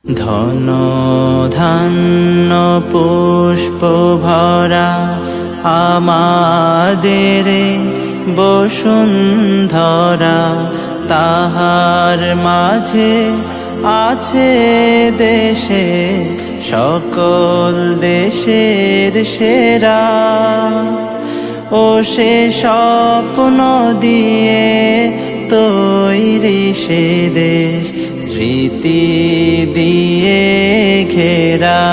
ধন ধান্য পুষ্প ভরা আমাদের বসুন্ধরা, তাহার মাঝে আছে দেশে সকল দেশের সেরা। ও সে স্বপ্ন দিয়ে তৈরি সে দেশ, স্মৃতি দিয়ে ঘেরা।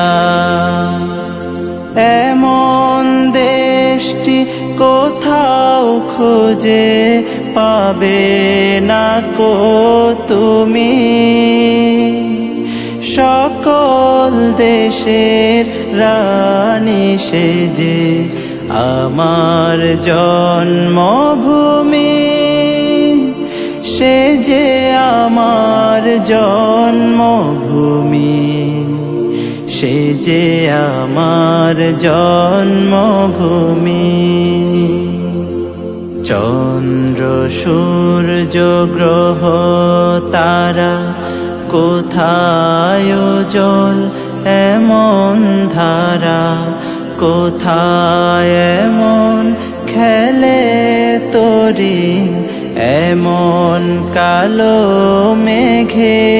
এমন দেশটি কোথাও খুঁজে পাবে না কো তুমি, সকল দেশের রানী সেজে আমার জন্মভূমি, সে যে আমার জন্মভূমি, সে যে আমার জন্মভূমি। চন্দ্র সূর্য গ্রহ তারা কোথায় জল এমন ধারা, কোথায় এমন খেলে তরি এমন কালো মেঘে।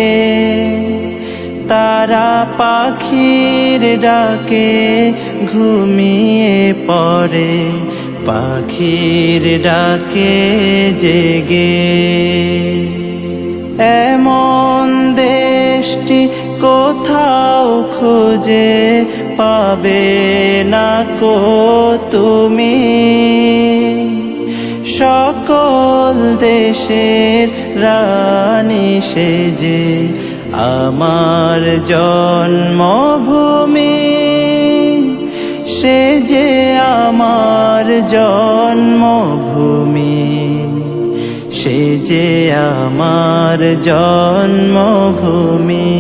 তারা পাখির ডাকে ঘুমিয়ে পড়ে, পাখির ডাকে জেগে। এমন দেশটি কোথাও খুঁজে পাবে না কো তুমি, সকল দেশের রানী সেজে আমার জন্মভূমি, সে যে আমার জন্মভূমি, সে যে আমার জন্মভূমি।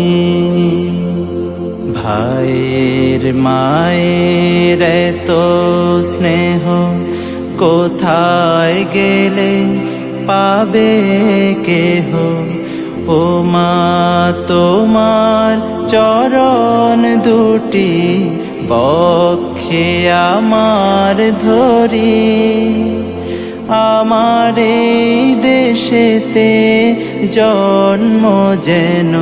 ভাইয়ের মায়ের এতো স্নেহ কোথায় গেলে পাবে কেহ, ও মা তোমার চরণ দুটি বক্ষে আমার ধরি। আমার এই দেশেতে জন্ম যেন